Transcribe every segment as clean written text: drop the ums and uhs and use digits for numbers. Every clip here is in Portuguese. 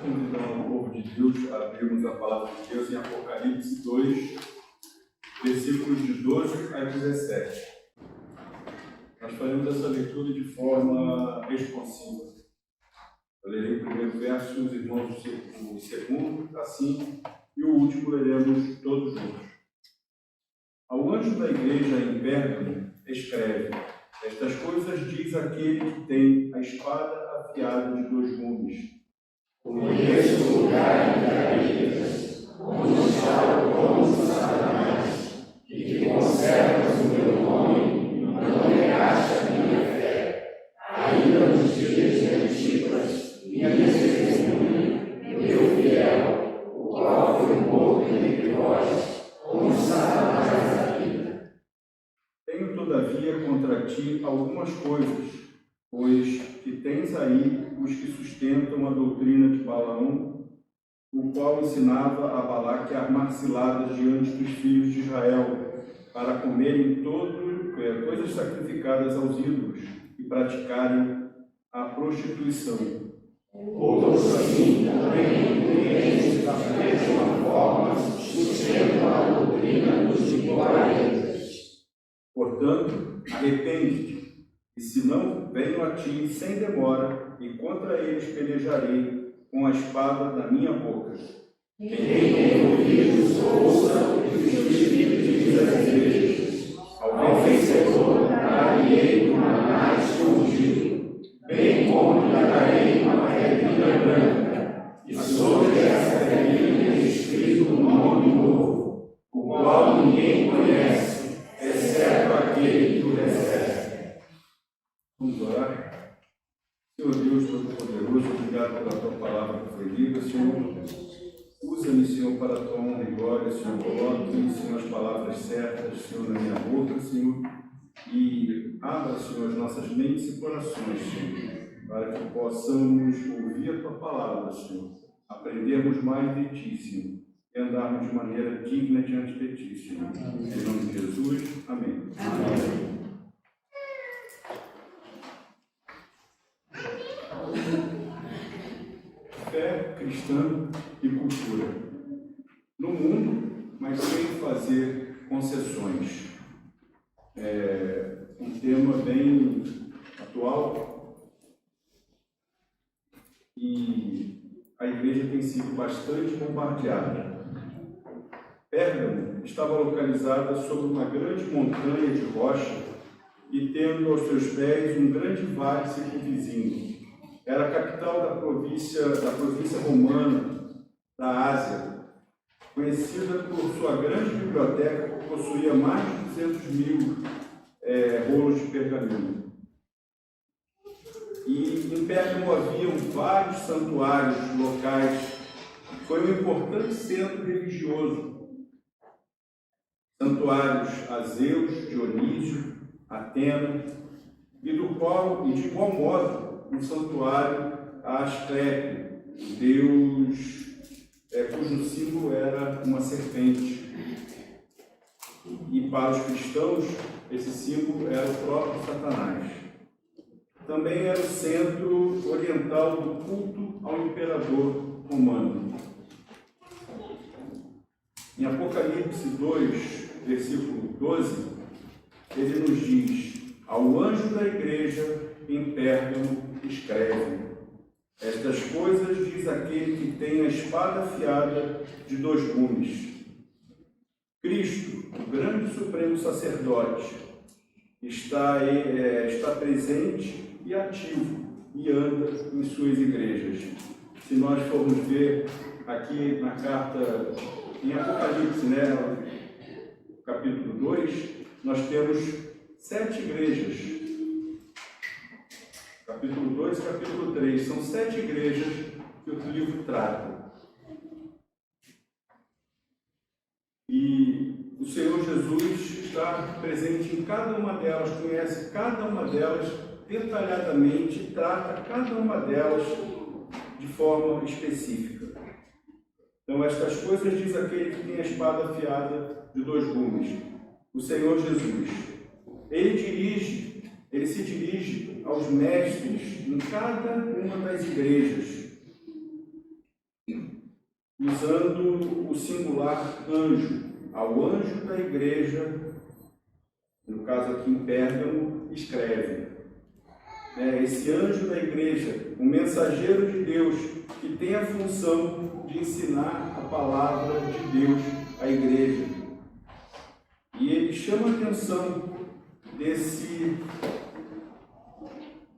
convidando o povo de Deus a abrirmos a palavra de Deus em Apocalipse 2, versículos de 12 a 17. Nós faremos essa leitura de forma responsiva. Eu lerei o primeiro verso, os irmãos o segundo, assim, e o último leremos todos juntos. Ao anjo da igreja em Pérgamo, escreve: estas coisas diz aquele que tem a espada afiada de 2 gumes. Conheço o lugar em que habitas, onde está o trono de Satanás, e que conservas o meu nome, e não negaste a minha fé. Ainda nos dias de Antipas, minha testemunha, meu fiel, o qual foi morto entre vós, onde Satanás habita. Tenho, todavia, contra ti algumas coisas, pois que tens aí os que sustentam a doutrina de Balaão, o qual ensinava a Balaque a armar ciladas diante dos filhos de Israel, para comerem coisas sacrificadas aos ídolos e praticarem a prostituição. Outros assim também, clientes da mesma forma, sustentam a doutrina dos nicolaítas. Portanto, arrepende-te, e se não, venho a ti sem demora, e contra eles pelejarei com a espada da minha boca. Quem tem ouvidos, ouça o que o Espírito diz às igrejas. Ao vencedor darei um maná escondido, bem como lhe darei uma pedrinha branca, e sobre essa pedrinha é escrito um nome novo, o qual ninguém conhece, exceto aquele que o recebe. Vamos orar? Senhor Deus Todo-Poderoso, obrigado pela tua palavra que foi lida, Senhor. Usa-me, Senhor, para a tua honra e glória, Senhor. Coloque, Senhor, as palavras certas, Senhor, na minha boca, Senhor. E abra, Senhor, as nossas mentes e corações, Senhor, para que possamos ouvir a tua palavra, Senhor. Aprendermos mais de ti, Senhor. E andarmos de maneira digna diante de ti, Senhor. Em nome de Jesus, amém. Amém. Fé cristã e cultura. No mundo, mas sem fazer concessões. Um tema bem atual e a igreja tem sido bastante bombardeada. Pérgamo estava localizada sobre uma grande montanha de rocha e tendo aos seus pés um grande vale circunvizinho. Era a capital da província romana da Ásia, conhecida por sua grande biblioteca, que possuía mais de 200.000 rolos de pergaminho. E em Pérgamo haviam vários santuários locais. Foi um importante centro religioso. Santuários a Zeus, Dionísio, Atena, e de igual modo um santuário a Asclepio, deus cujo símbolo era uma serpente. E para os cristãos, esse símbolo era o próprio Satanás. Também era o centro oriental do culto ao imperador romano. Em Apocalipse 2, versículo 12, ele nos diz: ao anjo da igreja em Pérgamo escreve: estas coisas diz aquele que tem a espada afiada de 2 gumes. Cristo, o grande supremo sacerdote, está presente e ativo e anda em suas igrejas. Se nós formos ver aqui na carta em Apocalipse, capítulo 2, nós temos 7 igrejas. Capítulo 2 e capítulo 3, são 7 igrejas que o livro trata. E o Senhor Jesus está presente em cada uma delas, conhece cada uma delas detalhadamente e trata cada uma delas de forma específica. Então, estas coisas diz aquele que tem a espada afiada de 2 gumes, o Senhor Jesus. Ele se dirige aos mestres em cada uma das igrejas. usando o singular anjo. Ao anjo da igreja, no caso aqui em Pérgamo, escreve. Esse anjo da igreja, um mensageiro de Deus, que tem a função de ensinar a palavra de Deus à igreja. E ele chama a atenção desse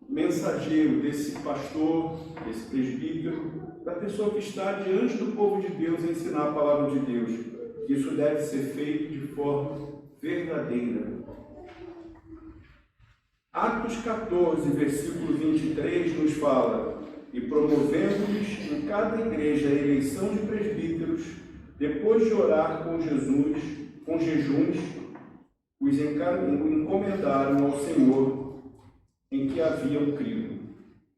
mensageiro, desse pastor, desse presbítero, da pessoa que está diante do povo de Deus a ensinar a palavra de Deus. Isso deve ser feito de forma verdadeira. Atos 14, versículo 23, nos fala: e promovendo-lhes em cada igreja a eleição de presbíteros, depois de orar com jejuns, os encomendaram ao Senhor em que haviam crido.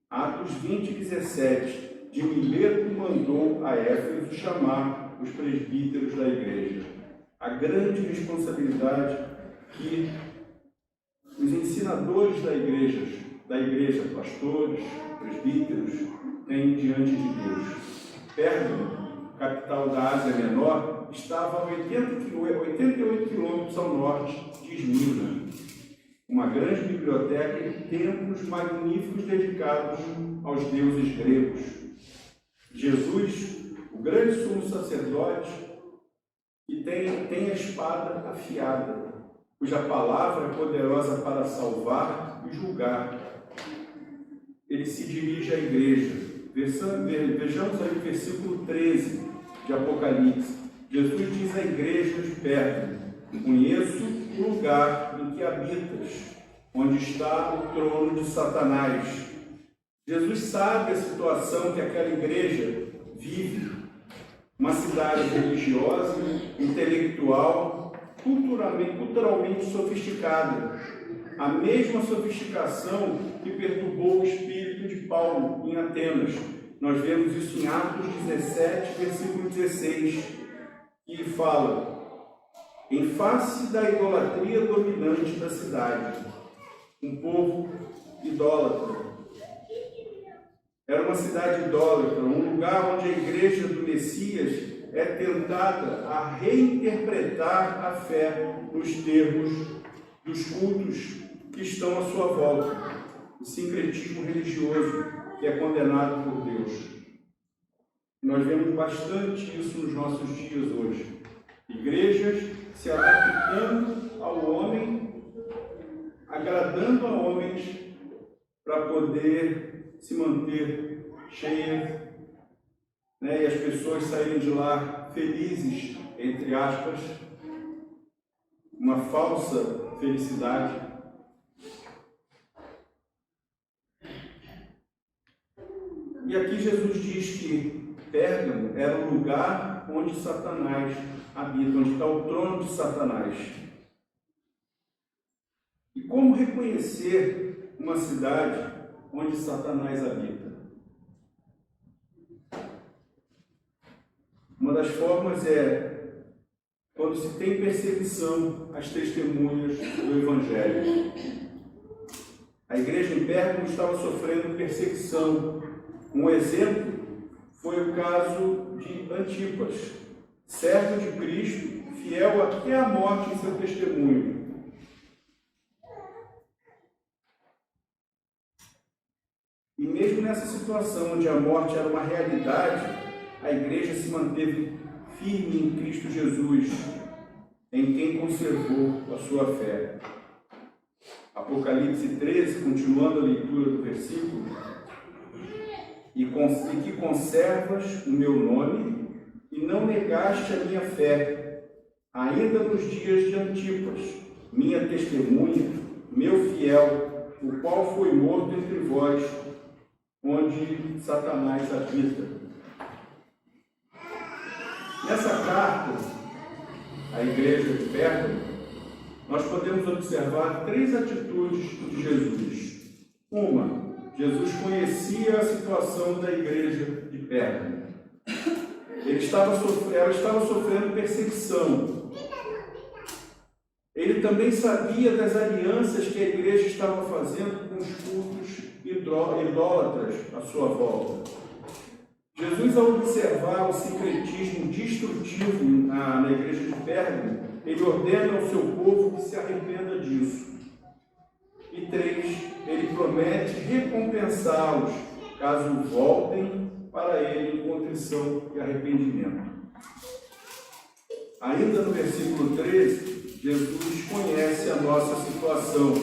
Atos 20, 17, de Mileto mandou a Éfeso chamar os presbíteros da igreja. A grande responsabilidade que os ensinadores da igreja, pastores, presbíteros, têm diante de Deus. Pérgamo, capital da Ásia Menor, estava a 88 quilômetros ao norte de Esmirna, uma grande biblioteca e templos magníficos dedicados aos deuses gregos. Jesus, o grande sumo sacerdote, que tem a espada afiada, cuja palavra é poderosa para salvar e julgar. Ele se dirige à igreja. Vejamos aí o versículo 13 de Apocalipse. Jesus diz à igreja de Pérgamo: conheço o lugar em que habitas, onde está o trono de Satanás. Jesus sabe a situação que aquela igreja vive. Uma cidade religiosa, intelectual, culturalmente sofisticada. A mesma sofisticação que perturbou o espírito de Paulo em Atenas. Nós vemos isso em Atos 17, versículo 16, que fala: em face da idolatria dominante da cidade, um povo idólatra. Era uma cidade idólatra, um lugar onde a igreja do Messias é tentada a reinterpretar a fé nos termos dos cultos que estão à sua volta. O sincretismo religioso que é condenado por Deus. Nós vemos bastante isso nos nossos dias hoje. Igrejas se adaptando ao homem, agradando a homens para poder se manter cheias, e as pessoas saírem de lá felizes, entre aspas, uma falsa felicidade. E aqui Jesus diz que Pérgamo era o lugar onde Satanás habita, onde está o trono de Satanás. E como reconhecer uma cidade onde Satanás habita? Uma das formas é quando se tem perseguição às testemunhas do Evangelho. A igreja em Pérgamo estava sofrendo perseguição. Um exemplo foi o caso de Antipas, servo de Cristo, fiel até a morte em seu testemunho. E mesmo nessa situação onde a morte era uma realidade, a igreja se manteve firme em Cristo Jesus, em quem conservou a sua fé. Apocalipse 13, continuando a leitura do versículo: e que conservas o meu nome e não negaste a minha fé, ainda nos dias de Antipas, minha testemunha, meu fiel, o qual foi morto entre vós, onde Satanás habita. Nessa carta à igreja de Pérgamo, nós podemos observar 3 atitudes de Jesus. Uma, Jesus conhecia a situação da igreja de Pérgamo. Ela estava sofrendo perseguição. Ele também sabia das alianças que a igreja estava fazendo com os cultos idólatras à sua volta. Jesus, ao observar o sincretismo destrutivo na igreja de Pérgamo, ele ordena ao seu povo que se arrependa disso. E 3, ele promete recompensá-los caso voltem para ele em contrição e arrependimento. Ainda no versículo 13, Jesus conhece a nossa situação.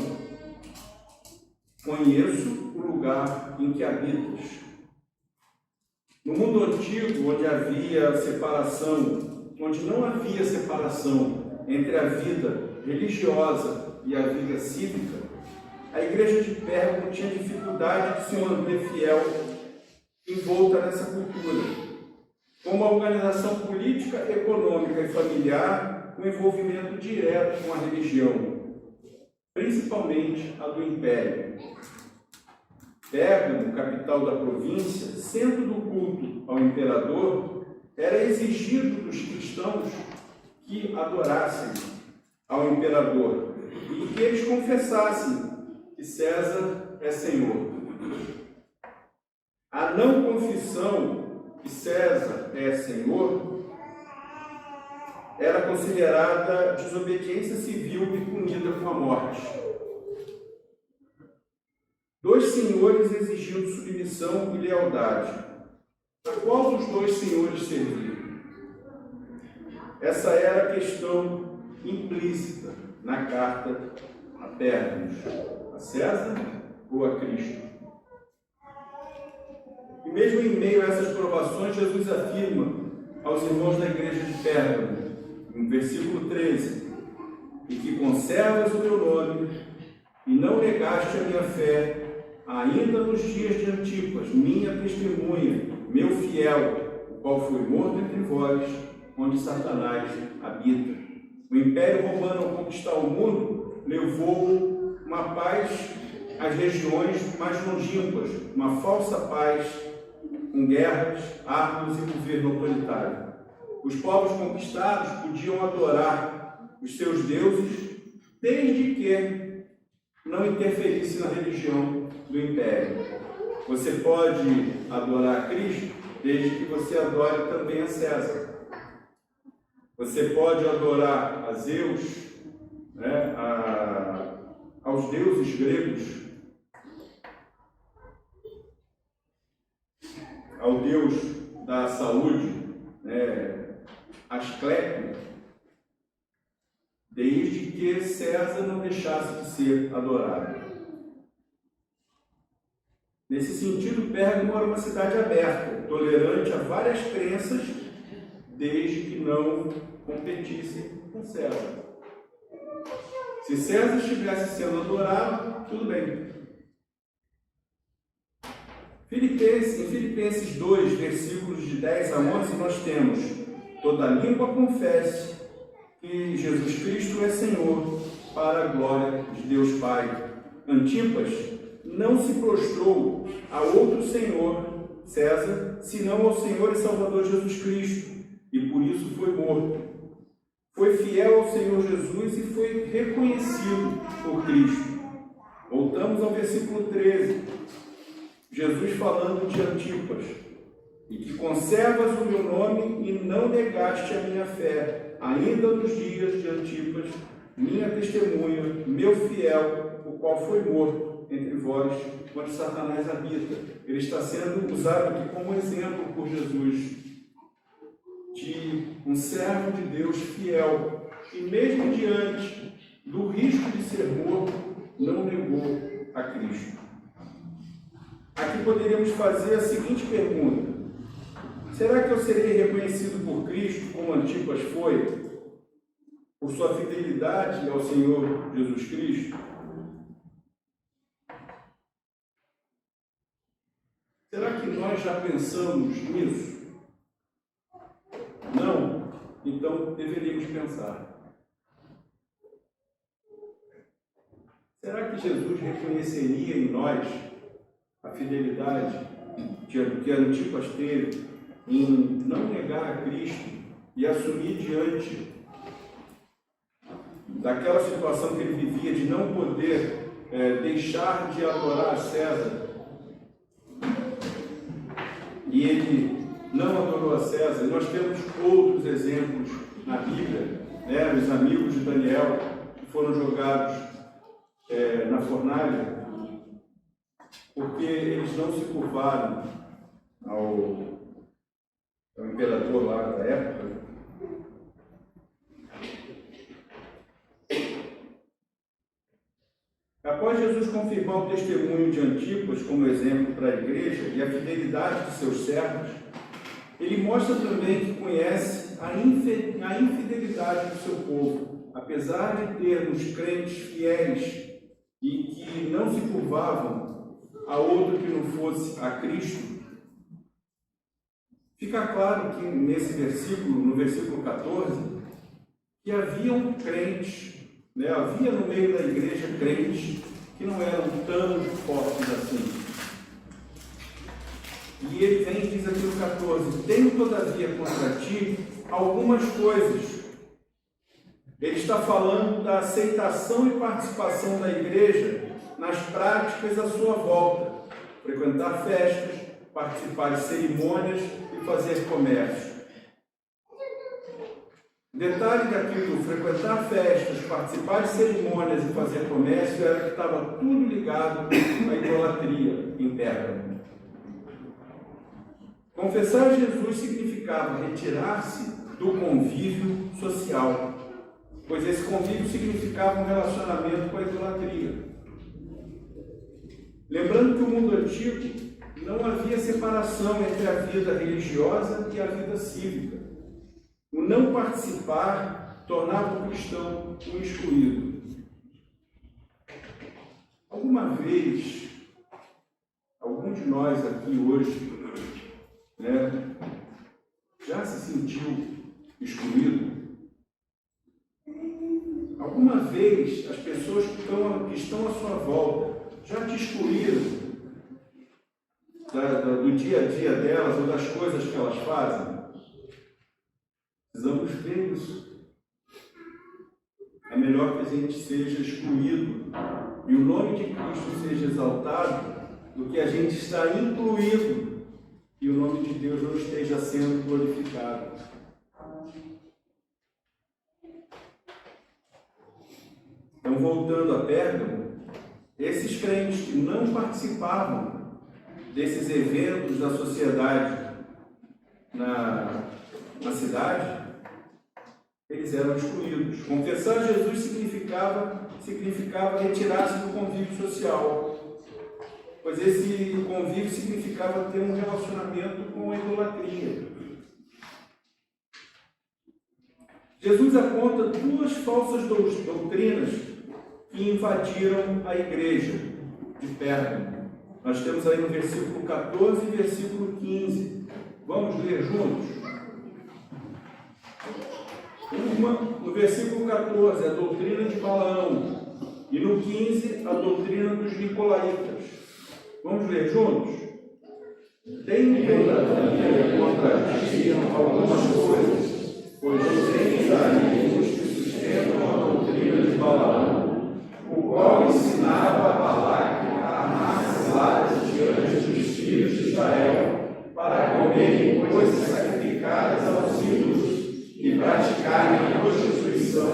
Conheço o lugar em que habitas. No mundo antigo, onde havia separação, onde não havia separação entre a vida religiosa e a vida cívica, a igreja de Pérgamo tinha dificuldade de se manter fiel envolta nessa cultura. Com uma organização política, econômica e familiar, com envolvimento direto com a religião, principalmente a do Império. Pérgamo, capital da província, centro do culto ao imperador, era exigido dos cristãos que adorassem ao imperador e que eles confessassem que César é Senhor. A não confissão que César é Senhor era considerada desobediência civil e punida com a morte. 2 senhores exigiam submissão e lealdade. A qual dos 2 senhores servir? Essa era a questão implícita na carta a Pérgamo: a César ou a Cristo? E mesmo em meio a essas provações, Jesus afirma aos irmãos da igreja de Pérgamo, no versículo 13, e que conservas o meu nome e não negaste a minha fé, ainda nos dias de Antipas, minha testemunha, meu fiel, o qual foi morto entre vós, onde Satanás habita. O Império Romano, ao conquistar o mundo, levou uma paz às regiões mais longínquas, uma falsa paz, com guerras, armas e governo autoritário. Os povos conquistados podiam adorar os seus deuses, desde que não interferisse na religião do Império. Você pode adorar a Cristo, desde que você adore também a César. Você pode adorar a Zeus, né, aos deuses gregos, ao deus da saúde, né, Asclépio, desde que César não deixasse de ser adorado. Nesse sentido, Pérgamo era uma cidade aberta, tolerante a várias crenças, desde que não competisse com César. Se César estivesse sendo adorado, tudo bem. Em Filipenses 2, versículos de 10 a 11, nós temos: toda língua confesse que Jesus Cristo é Senhor, para a glória de Deus Pai. Antipas não se prostrou a outro Senhor, César, senão ao Senhor e Salvador Jesus Cristo, e por isso foi morto. Foi fiel ao Senhor Jesus e foi reconhecido por Cristo. Voltamos ao versículo 13. Jesus falando de Antipas: e que conservas o meu nome e não negaste a minha fé, ainda nos dias de Antipas, minha testemunha, meu fiel, o qual foi morto entre vós, onde Satanás habita. Ele está sendo usado aqui como exemplo por Jesus, de um servo de Deus fiel, que mesmo diante do risco de ser morto, não negou a Cristo. Aqui poderíamos fazer a seguinte pergunta: será que eu serei reconhecido por Cristo como Antipas foi, por sua fidelidade ao Senhor Jesus Cristo? Será que nós já pensamos nisso? Não? Então deveríamos pensar. Será que Jesus reconheceria em nós a fidelidade que Antipas teve em não negar a Cristo e assumir diante daquela situação que ele vivia de não poder deixar de adorar a César, e ele não adorou a César. E nós temos outros exemplos na Bíblia, né? Os amigos de Daniel, que foram jogados na fornalha, porque eles não se curvaram ao imperador lá da época. Após Jesus confirmar o testemunho de Antipas como exemplo para a igreja e a fidelidade de seus servos, ele mostra também que conhece a infidelidade do seu povo. Apesar de termos crentes fiéis e que não se curvavam a outro que não fosse a Cristo, fica claro que nesse versículo, no versículo 14, que haviam crentes, né? Havia no meio da igreja crentes que não eram tão fortes assim. E ele vem e diz aqui no 14: tenho todavia contra ti algumas coisas. Ele está falando da aceitação e participação da igreja nas práticas à sua volta, frequentar festas, participar de cerimônias e fazer comércio. Detalhe daquilo, frequentar festas, participar de cerimônias e fazer comércio, era que estava tudo ligado à idolatria em Pérgamo. Confessar Jesus significava retirar-se do convívio social, pois esse convívio significava um relacionamento com a idolatria. Lembrando que no mundo antigo não havia separação entre a vida religiosa e a vida cívica. O não participar tornava o cristão um excluído. Alguma vez, algum de nós aqui hoje, né, já se sentiu excluído? Alguma vez as pessoas que estão à sua volta já te excluíram do dia a dia delas ou das coisas que elas fazem? Precisamos ver isso. É melhor que a gente seja excluído e o nome de Cristo seja exaltado do que a gente estar incluído e o nome de Deus não esteja sendo glorificado. Então, voltando a Pérgamo, esses crentes que não participavam desses eventos da sociedade na cidade, eles eram excluídos. Confessar Jesus significava retirar-se do convívio social, pois esse convívio significava ter um relacionamento com a idolatria. Jesus aponta duas falsas doutrinas que invadiram a igreja de Pérgamo. Nós temos aí no versículo 14 e versículo 15. Vamos ler juntos? No versículo 14, a doutrina de Balaão, e no 15, a doutrina dos nicolaítas. Vamos ler juntos? Tenho todavia contra ti algumas coisas, pois tens amigos que sustentam a doutrina de Balaão, o qual ensinava a Balaque a armar ciladas diante dos filhos de Israel, para comerem coisas sacrificadas aos ídolos e praticarem a prostituição.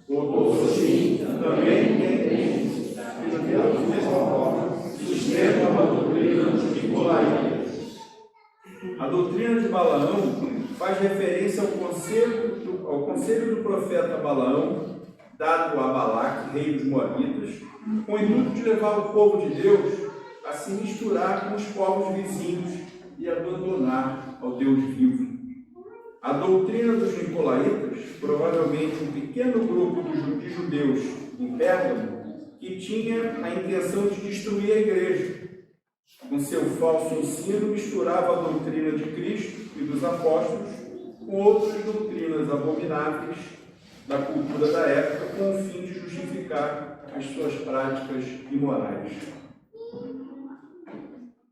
Ou sim, também tem da mesma forma, sustentam a doutrina dos nicolaítas. A doutrina de Balaão faz referência ao conselho do profeta Balaão, dado a Balaque, rei dos Moabitas, com o intuito de levar o povo de Deus a se misturar com os povos vizinhos e abandonar ao Deus vivo. A doutrina dos nicolaítas, provavelmente um pequeno grupo de judeus em Pérgamo, que tinha a intenção de destruir a igreja. Com seu falso ensino, misturava a doutrina de Cristo e dos apóstolos com outras doutrinas abomináveis da cultura da época, com o fim de justificar as suas práticas imorais.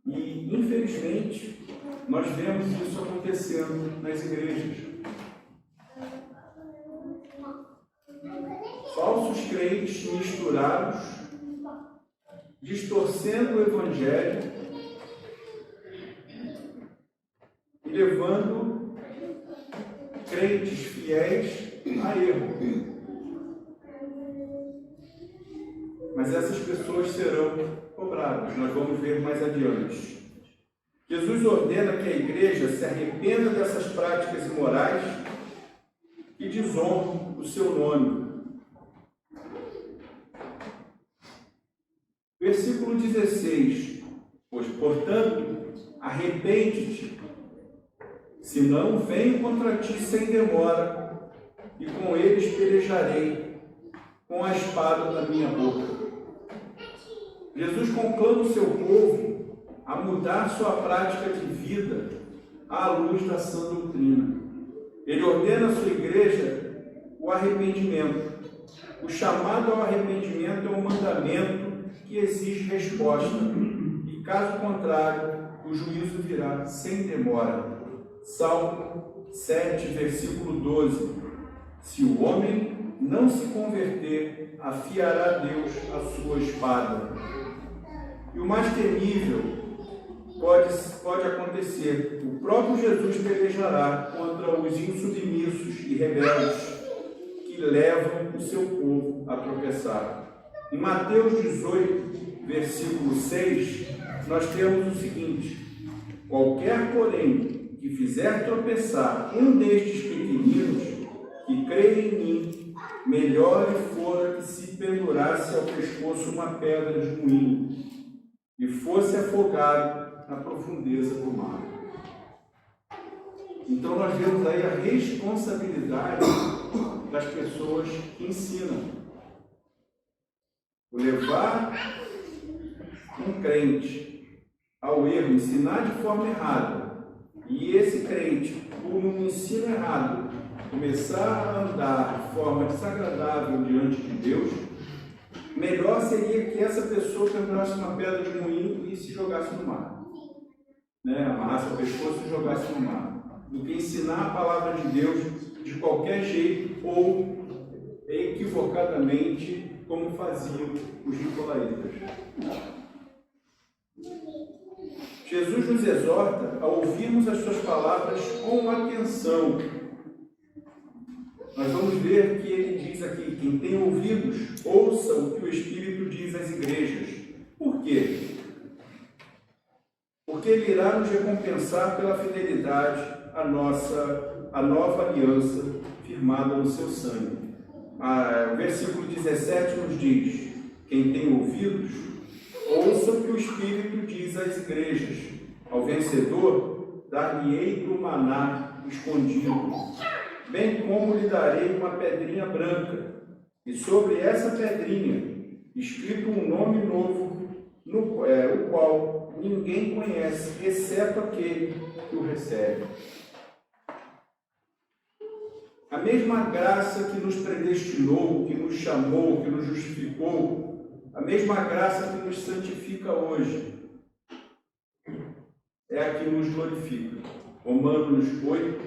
E, infelizmente, nós vemos isso acontecendo nas igrejas. Falsos crentes misturados, distorcendo o Evangelho e levando crentes fiéis a erro. Mas essas pessoas serão cobradas, nós vamos ver mais adiante. Jesus ordena que a igreja se arrependa dessas práticas imorais que desonram o seu nome. Versículo 16. Pois, portanto, arrepende-te, senão venho contra ti sem demora, e com eles pelejarei com a espada da minha boca. Jesus conclama o seu povo a mudar sua prática de vida à luz da sã doutrina. Ele ordena à sua igreja o arrependimento. O chamado ao arrependimento é um mandamento que exige resposta, e caso contrário, o juízo virá sem demora. Salmo 7, versículo 12. Se o homem não se converter, afiará Deus a sua espada. E o mais temível pode acontecer. O próprio Jesus pelejará contra os insubmissos e rebeldes que levam o seu povo a tropeçar. Em Mateus 18, versículo 6, nós temos o seguinte: qualquer, porém, que fizer tropeçar um destes pequeninos que creem em mim, melhor lhe fora que se pendurasse ao pescoço uma pedra de moinho e fosse afogado na profundeza do mar. Então nós vemos aí a responsabilidade das pessoas que ensinam. O levar um crente ao erro, ensinar de forma errada, e esse crente, por um ensino errado, começar a andar de forma desagradável diante de Deus, melhor seria que essa pessoa pendurasse uma pedra de moinho e se jogasse no mar. Amarrasse o pescoço e jogasse no mar. Do que ensinar a palavra de Deus de qualquer jeito ou equivocadamente, como faziam os nicolaítas. Jesus nos exorta a ouvirmos as suas palavras com atenção. Nós vamos ver que ele diz aqui: quem tem ouvidos, ouça o que o Espírito diz às igrejas. Por quê? Porque ele irá nos recompensar pela fidelidade à nova aliança firmada no seu sangue. O versículo 17 nos diz: quem tem ouvidos, ouça o que o Espírito diz às igrejas. Ao vencedor, dar-lhe-ei do maná escondido, bem como lhe darei uma pedrinha branca, e sobre essa pedrinha escrito um nome novo, o qual ninguém conhece, exceto aquele que o recebe. A mesma graça que nos predestinou, que nos chamou, que nos justificou, a mesma graça que nos santifica hoje, é a que nos glorifica. Romanos 8,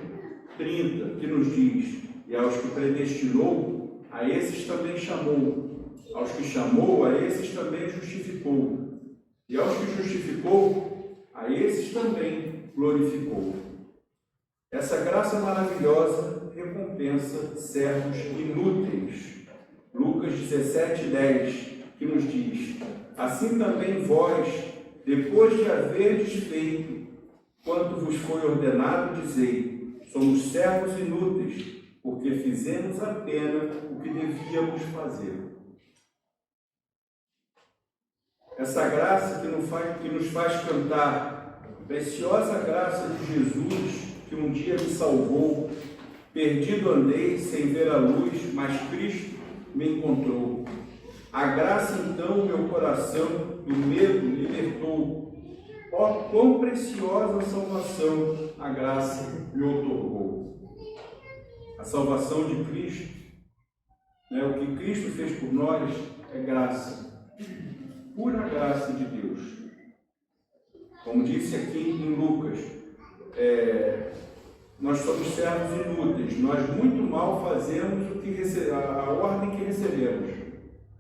30, que nos diz: e aos que predestinou, a esses também chamou, aos que chamou, a esses também justificou, e aos que justificou, a esses também glorificou. Essa graça maravilhosa recompensa servos inúteis. Lucas 17, 10, que nos diz: assim também vós, depois de haverdes feito quanto vos foi ordenado, dizei: somos servos inúteis, porque fizemos apenas o que devíamos fazer. Essa graça que nos faz cantar: preciosa graça de Jesus, que um dia me salvou, perdido andei sem ver a luz, mas Cristo me encontrou. A graça então meu coração do medo libertou. Ó, quão preciosa salvação a graça me otorgou. A salvação de Cristo, o que Cristo fez por nós, é graça, pura graça de Deus. Como disse aqui em Lucas, nós somos servos inúteis, nós muito mal fazemos a ordem que recebemos,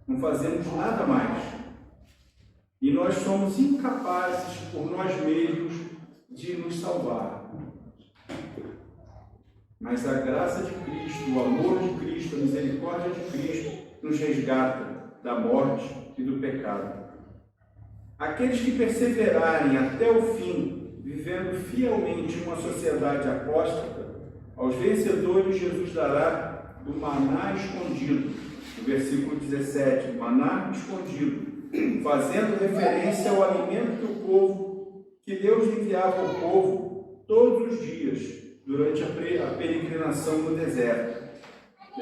não fazemos nada mais. E nós somos incapazes por nós mesmos de nos salvar. mas a graça de Cristo, o amor de Cristo, a misericórdia de Cristo nos resgata da morte e do pecado. Aqueles que perseverarem até o fim, vivendo fielmente uma sociedade apóstata, aos vencedores Jesus dará do maná escondido, no versículo 17, maná escondido, fazendo referência ao alimento que Deus enviava ao povo todos os dias, durante a peregrinação no deserto.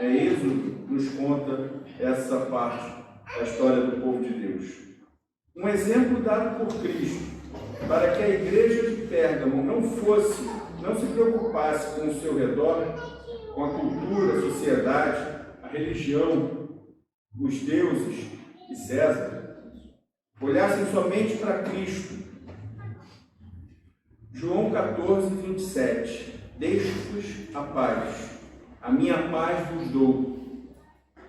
Êxodo nos conta essa parte da história do povo de Deus. Um exemplo dado por Cristo, para que a igreja de Pérgamo não se preocupasse com o seu redor, com a cultura, a sociedade, a religião, os deuses e César, olhassem somente para Cristo. João 14, 27. Deixo-vos a paz, a minha paz vos dou.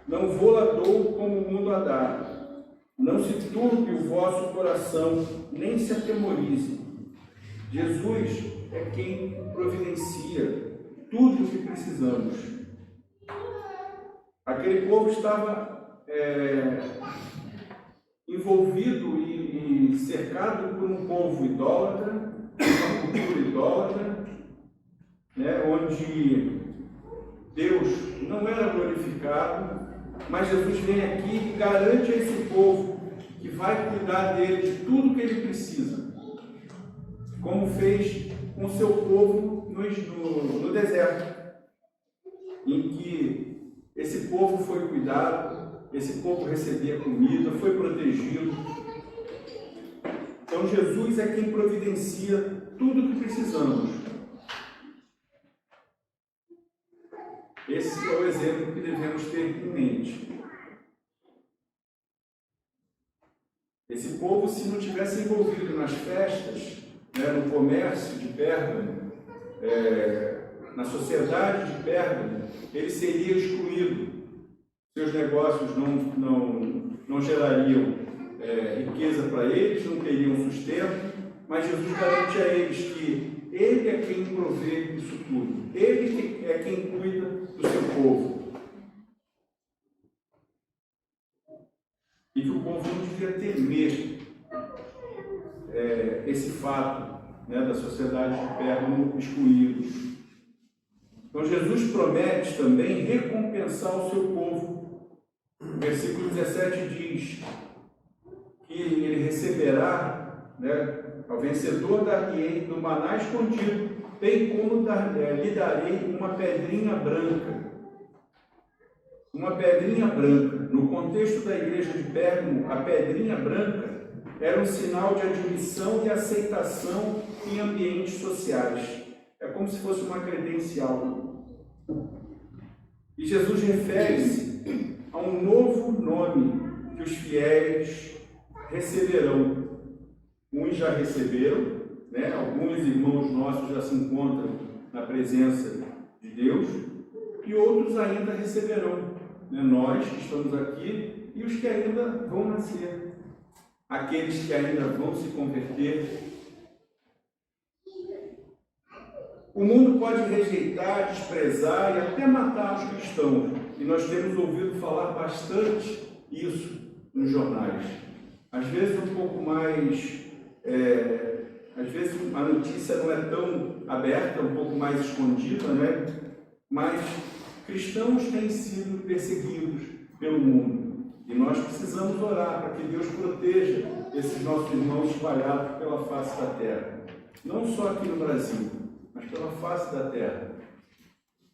Não vou-la dou como o mundo a dá. Não se turbe o vosso coração, nem se atemorize. Jesus é quem providencia tudo o que precisamos. Aquele povo estava envolvido e cercado por um povo idólatra, uma cultura idólatra, onde Deus não era glorificado, mas Jesus vem aqui e garante a esse povo que vai cuidar dele de tudo que ele precisa, como fez com o seu povo no deserto, em que esse povo foi cuidado, esse povo recebia comida, foi protegido. Então Jesus é quem providencia tudo o que precisamos. Esse é o exemplo que devemos ter em mente. Esse povo, se não tivesse envolvido nas festas, no comércio de Pérgamo, na sociedade de Pérgamo, ele seria excluído. Seus negócios não gerariam riqueza para eles, não teriam sustento, mas Jesus garante a eles que Ele é quem provê isso tudo. Ele é quem cuida do seu povo. E que o povo não devia temer esse fato da sociedade de Pérgamo excluídos. Então Jesus promete também recompensar o seu povo. O versículo 17 diz que ele receberá, ao vencedor dar-lhe-ei do maná escondido, bem como lhe darei uma pedrinha branca. Uma pedrinha branca. No contexto da igreja de Pérgamo, a pedrinha branca era um sinal de admissão e aceitação em ambientes sociais. É como se fosse uma credencial. E Jesus refere-se a um novo nome que os fiéis receberão. Uns já receberam, alguns irmãos nossos já se encontram na presença de Deus, e outros ainda receberão. Nós que estamos aqui e os que ainda vão nascer. Aqueles que ainda vão se converter. O mundo pode rejeitar, desprezar e até matar os cristãos. E nós temos ouvido falar bastante isso nos jornais. Às vezes um pouco mais... às vezes a notícia não é tão aberta, um pouco mais escondida, mas cristãos têm sido perseguidos pelo mundo. E nós precisamos orar para que Deus proteja esses nossos irmãos espalhados pela face da terra. Não só aqui no Brasil, mas pela face da terra.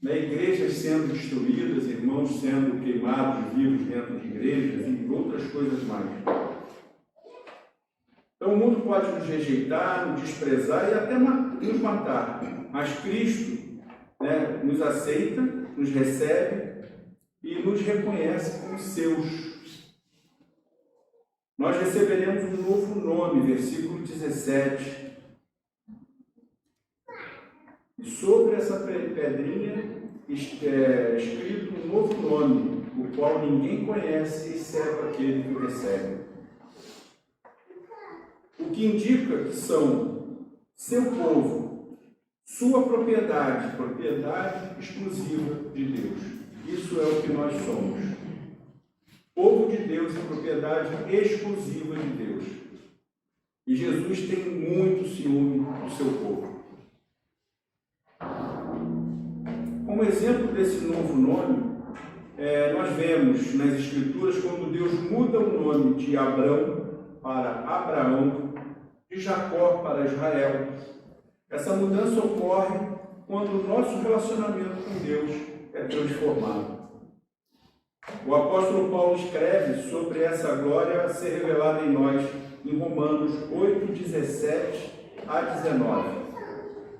Igrejas sendo destruídas, irmãos sendo queimados vivos dentro de igrejas e outras coisas mais. Então o mundo pode nos rejeitar, nos desprezar e até nos matar. Mas Cristo nos aceita, nos recebe e nos reconhece como seus. Nós receberemos um novo nome, versículo 17. E sobre essa pedrinha escrito um novo nome, o qual ninguém conhece, exceto aquele que o recebe. O que indica que são seu povo, Sua propriedade, propriedade exclusiva de Deus. Isso é o que nós somos. Povo de Deus e propriedade exclusiva de Deus. E Jesus tem muito ciúme do seu povo. Como exemplo desse novo nome, nós vemos nas Escrituras quando Deus muda o nome de Abrão para Abraão, de Jacó para Israel. Essa mudança ocorre quando o nosso relacionamento com Deus é transformado. O apóstolo Paulo escreve sobre essa glória a ser revelada em nós em Romanos 8, 17 a 19.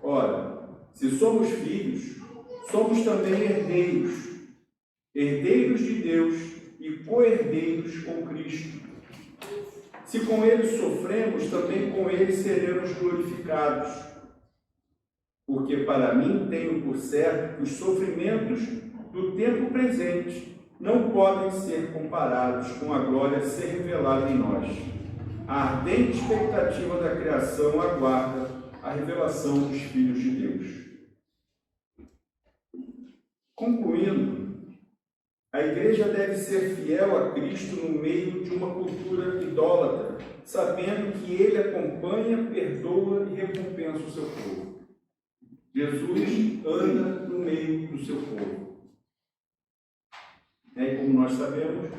Ora, se somos filhos, somos também herdeiros, herdeiros de Deus e co-herdeiros com Cristo. Se com Ele sofremos, também com Ele seremos glorificados. Porque para mim tenho por certo que os sofrimentos do tempo presente não podem ser comparados com a glória a ser revelada em nós. A ardente expectativa da criação aguarda a revelação dos filhos de Deus. Concluindo, a igreja deve ser fiel a Cristo no meio de uma cultura idólatra, sabendo que Ele acompanha, perdoa e recompensa o seu povo. Jesus anda no meio do seu povo. E como nós sabemos,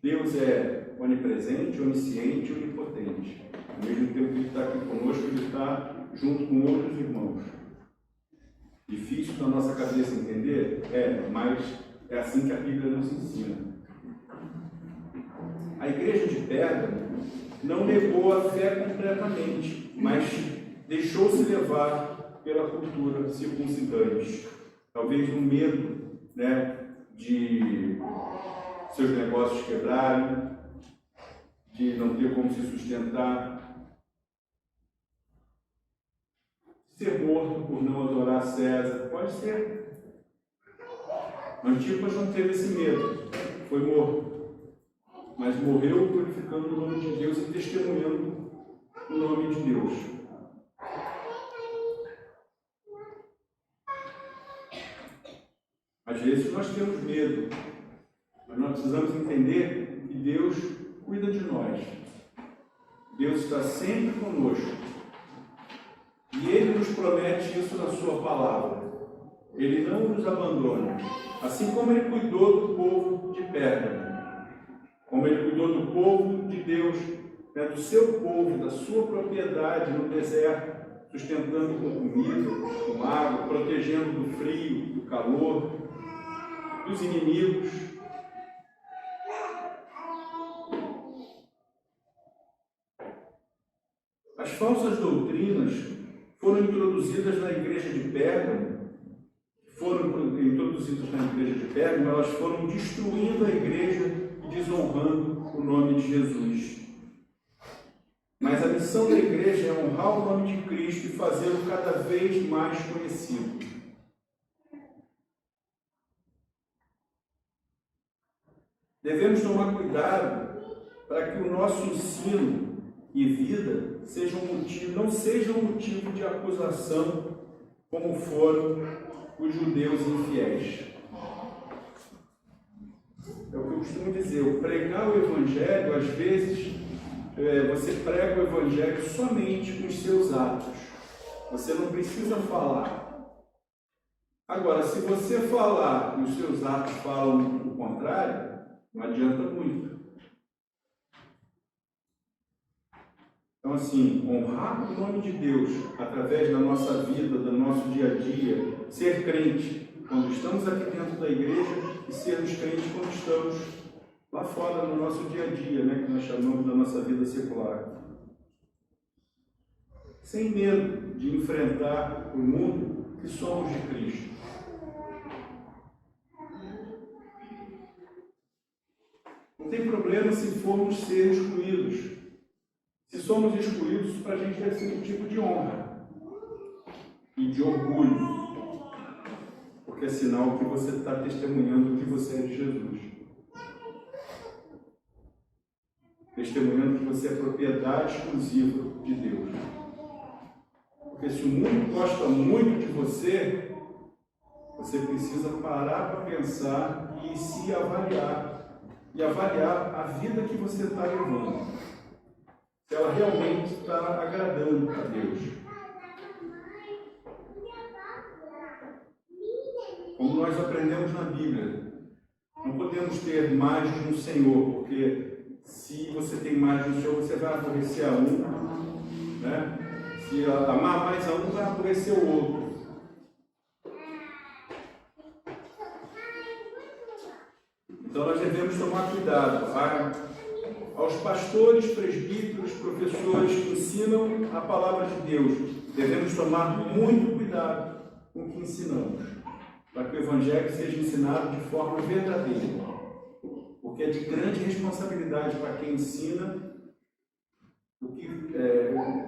Deus é onipresente, onisciente e onipotente. Ao mesmo tempo que Ele está aqui conosco, Ele está junto com outros irmãos. Difícil da nossa cabeça entender? Mas é assim que a Bíblia nos ensina. A igreja de Pérgamo não negou a fé completamente, mas deixou-se levar pela cultura circuncidante. Talvez no medo, de seus negócios quebrarem, de não ter como se sustentar, ser morto por não adorar César. Pode ser. Antipas não teve esse medo, foi morto, mas morreu glorificando o nome de Deus e testemunhando o nome de Deus. Às vezes nós temos medo, mas nós precisamos entender que Deus cuida de nós. Deus está sempre conosco. E Ele nos promete isso na Sua palavra. Ele não nos abandona. Assim como Ele cuidou do povo de Pérgamo, como Ele cuidou do povo de Deus, do seu povo, da sua propriedade no deserto, sustentando com comida, com água, protegendo do frio, do calor, dos inimigos. As falsas doutrinas foram introduzidas na igreja de Pérgamo, elas foram destruindo a igreja e desonrando o nome de Jesus. Mas a missão da igreja é honrar o nome de Cristo e fazê-lo cada vez mais conhecido. Devemos tomar cuidado para que o nosso ensino e vida não sejam um motivo de acusação, como foram os judeus infiéis. É o que eu costumo dizer, o pregar o Evangelho, às vezes, você prega o Evangelho somente com os seus atos. Você não precisa falar. Agora, se você falar e os seus atos falam o contrário, não adianta muito. Então, assim, honrar o nome de Deus através da nossa vida, do nosso dia a dia, ser crente quando estamos aqui dentro da igreja e sermos crentes quando estamos lá fora no nosso dia a dia, que nós chamamos da nossa vida secular. Sem medo de enfrentar o mundo que somos de Cristo. Não tem problema se formos ser excluídos. Se somos excluídos, para a gente deve ser um tipo de honra e de orgulho, porque é sinal que você está testemunhando que você é de Jesus. Testemunhando que você é propriedade exclusiva de Deus. Porque se o mundo gosta muito de você, você precisa parar para pensar e se avaliar. E avaliar a vida que você está levando. Se ela realmente está agradando a Deus. Como nós aprendemos na Bíblia, não podemos ter mais no Senhor, porque se você tem mais no Senhor, você vai aborrecer a um, né? Se amar mais a um, vai aborrecer o outro. Então nós devemos tomar cuidado. Aos pastores, presbíteros, professores que ensinam a palavra de Deus, devemos tomar muito cuidado com o que ensinamos, para que o Evangelho seja ensinado de forma verdadeira. Porque é de grande responsabilidade para quem ensina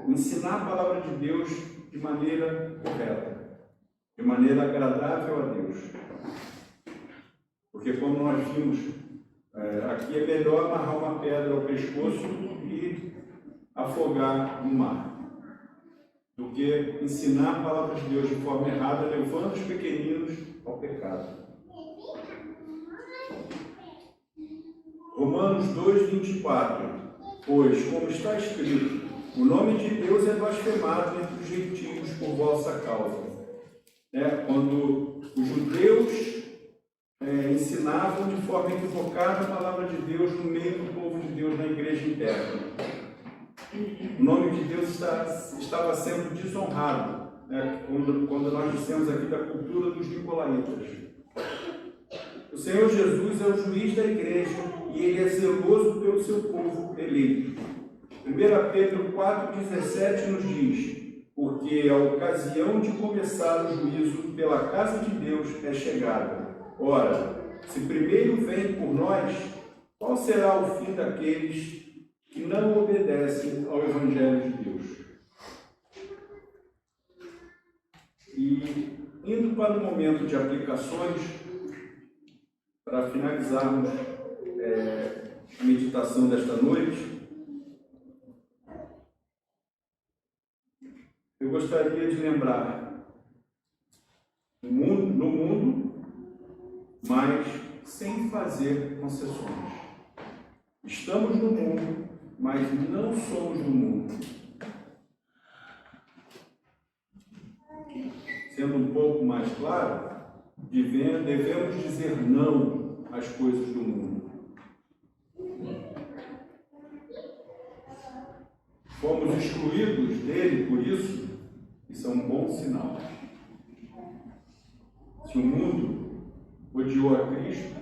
ensinar a palavra de Deus de maneira correta, de maneira agradável a Deus. Porque como nós vimos, aqui é melhor amarrar uma pedra ao pescoço e afogar no mar, do que ensinar a palavra de Deus de forma errada, levando os pequeninos ao pecado. Romanos 2:24. Pois, como está escrito, o nome de Deus é blasfemado entre os gentios por vossa causa. Quando os judeus ensinavam de forma equivocada a palavra de Deus no meio do povo de Deus na igreja interna. O nome de Deus estava sendo desonrado, quando nós dissemos aqui da cultura dos nicolaítas. O Senhor Jesus é o juiz da igreja e Ele é zeloso pelo seu povo eleito. 1 Pedro 4,17 nos diz: porque a ocasião de começar o juízo pela casa de Deus é chegada. Ora, se primeiro vem por nós, qual será o fim daqueles que não obedecem ao Evangelho de Deus? E indo para o momento de aplicações, para finalizarmos a meditação desta noite, eu gostaria de lembrar no mundo, mas sem fazer concessões. Estamos no mundo, mas não somos do mundo. Sendo um pouco mais claro, devemos dizer não às coisas do mundo. Fomos excluídos dele, por isso é um bom sinal. Se o mundo odiou a Cristo,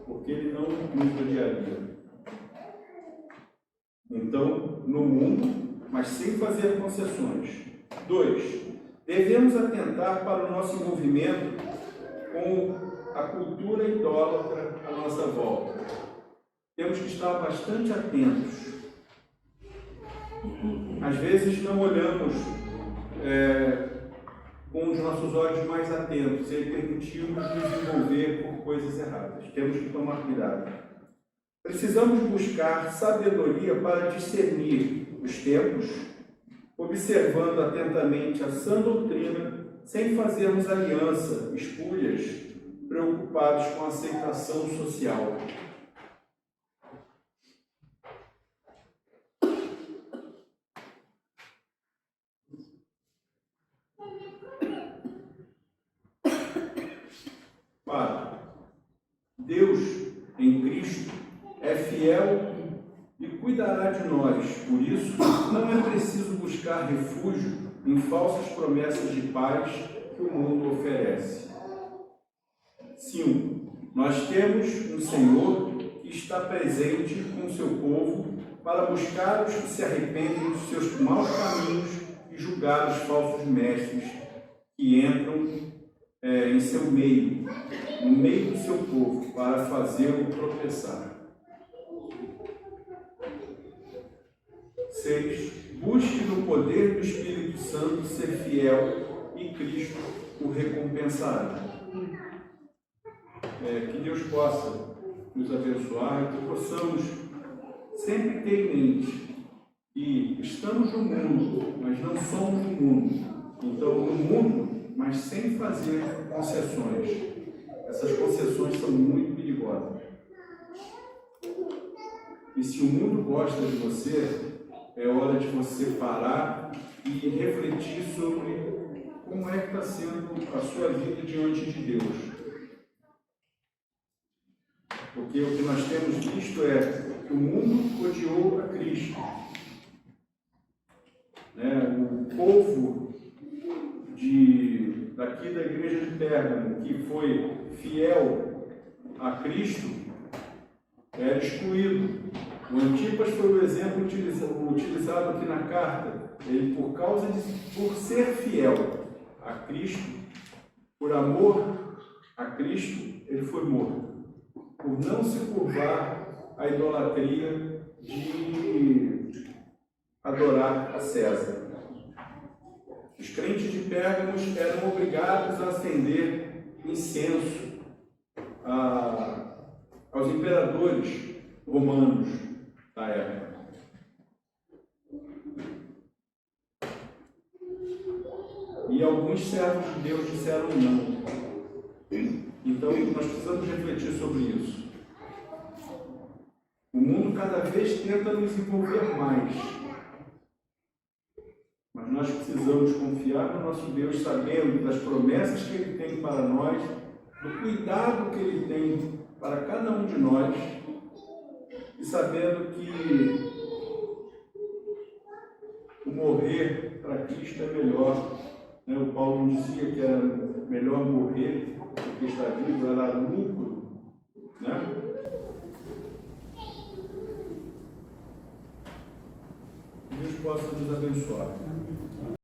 porque ele não nos odiaria. Então, no mundo, mas sem fazer concessões. 2. Devemos atentar para o nosso envolvimento com a cultura idólatra à nossa volta. Temos que estar bastante atentos. Às vezes não olhamos com os nossos olhos mais atentos e permitimos nos envolver por coisas erradas. Temos que tomar cuidado. Precisamos buscar sabedoria para discernir os tempos, observando atentamente a sã doutrina, sem fazermos aliança, espúrias, preocupados com a aceitação social. Deus, em Cristo, é fiel e cuidará de nós. Por isso, não é preciso buscar refúgio em falsas promessas de paz que o mundo oferece. 5. Nós temos um Senhor que está presente com o seu povo para buscar os que se arrependem dos seus maus caminhos e julgar os falsos mestres que entram em seu meio, no meio do seu povo, para fazê-lo tropeçar. 6. Busque no poder do Espírito Santo ser fiel e Cristo o recompensará. Que Deus possa nos abençoar e que possamos sempre ter em mente E estamos no mundo, mas não somos do mundo. Então, no mundo, mas sem fazer concessões. Essas concessões são muito perigosas. E se o mundo gosta de você, é hora de você parar e refletir sobre como é que está sendo a sua vida diante de Deus. Porque o que nós temos visto é que o mundo odiou a Cristo. O povo daqui da igreja de Pérgamo, que foi fiel a Cristo, era excluído. O Antipas foi o exemplo utilizado aqui na carta. Ele, por ser fiel a Cristo, por amor a Cristo, ele foi morto. Por não se curvar à idolatria de adorar a César. Os crentes de Pérgamos eram obrigados a acender incenso aos imperadores romanos da época. E alguns servos de Deus disseram não. Então, nós precisamos refletir sobre isso. O mundo cada vez tenta nos envolver mais. Mas nós precisamos confiar no nosso Deus, sabendo das promessas que Ele tem para nós, do cuidado que Ele tem para cada um de nós, e sabendo que o morrer para Cristo é melhor. O Paulo dizia que era melhor morrer do que estar vivo, era lucro. Que Deus possa nos abençoar.